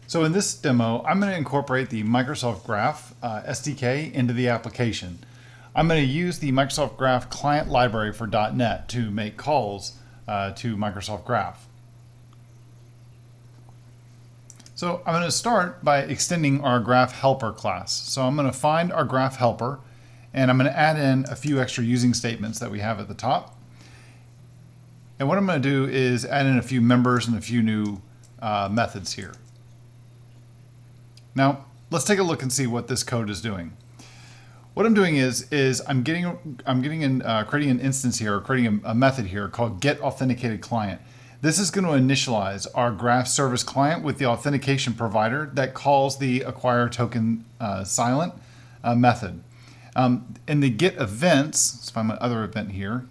So in this demo, I'm going to incorporate the Microsoft Graph SDK into the application. I'm going to use the Microsoft Graph client library for .NET to make calls to Microsoft Graph. So I'm going to start by extending our Graph Helper class. So I'm going to find our Graph Helper, and I'm going to add in a few extra using statements that we have at the top. And what I'm going to do is add in a few members and a few new methods here. Now, let's take a look and see what this code is doing. What I'm doing is I'm creating an instance here, or creating a method here called getAuthenticated_client. This is going to initialize our Graph Service Client with the authentication provider that calls the acquire token silent method. In the get events, let's find my other event here.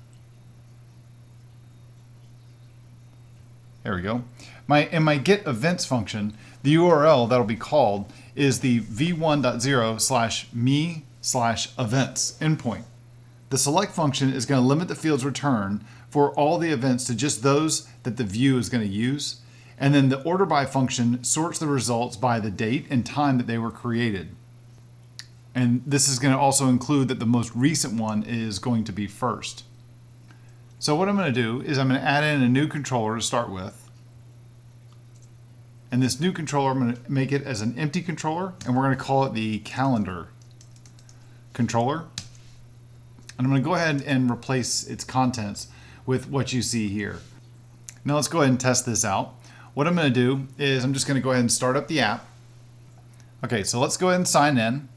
There we go. In my get events function, the URL that'll be called is the v1.0/me/events endpoint. The select function is going to limit the field's return for all the events to just those that the view is going to use. And then the order by function sorts the results by the date and time that they were created. And this is going to also include that the most recent one is going to be first. So what I'm going to do is I'm going to add in a new controller to start with. And this new controller, I'm going to make it as an empty controller, and we're going to call it the calendar controller. And I'm going to go ahead and replace its contents with what you see here. Now let's go ahead and test this out. What I'm going to do is I'm just going to go ahead and start up the app. Okay, so let's go ahead and sign in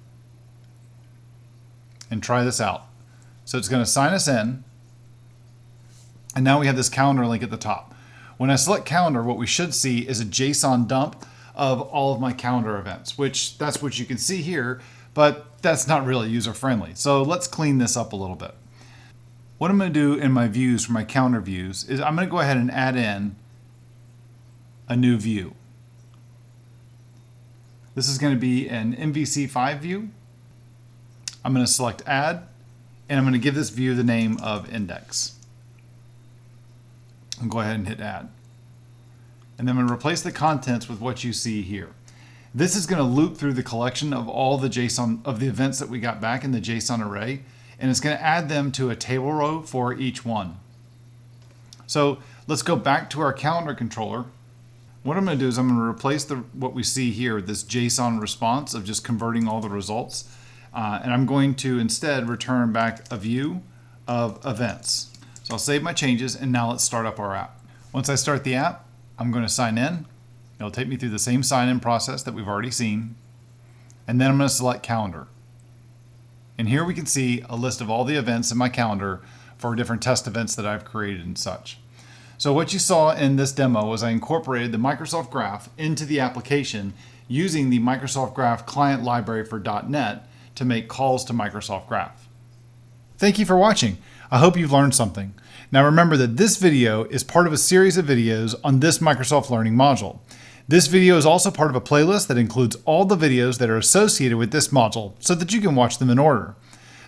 and try this out. So it's going to sign us in. And now we have this calendar link at the top. When I select calendar, what we should see is a JSON dump of all of my calendar events, which that's what you can see here, but that's not really user friendly. So let's clean this up a little bit. What I'm going to do in my views for my calendar views is I'm going to go ahead and add in a new view. This is going to be an MVC5 view. I'm going to select add, and I'm going to give this view the name of index. And go ahead and hit add. And then I'm going to replace the contents with what you see here. This is going to loop through the collection of all the JSON of the events that we got back in the JSON array, and it's going to add them to a table row for each one. So let's go back to our calendar controller. What I'm going to do is I'm going to replace what we see here, this JSON response of just converting all the results, and I'm going to instead return back a view of events. So I'll save my changes, and now let's start up our app. Once I start the app, I'm going to sign in. It'll take me through the same sign-in process that we've already seen. And then I'm going to select calendar. And here we can see a list of all the events in my calendar for different test events that I've created and such. So what you saw in this demo was I incorporated the Microsoft Graph into the application using the Microsoft Graph client library for .NET to make calls to Microsoft Graph. Thank you for watching. I hope you've learned something. Now remember that this video is part of a series of videos on this Microsoft Learning module. This video is also part of a playlist that includes all the videos that are associated with this module so that you can watch them in order.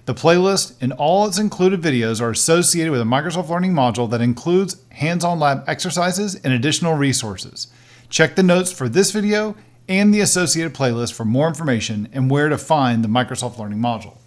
The playlist and all its included videos are associated with a Microsoft Learning module that includes hands-on lab exercises and additional resources. Check the notes for this video and the associated playlist for more information and where to find the Microsoft Learning module.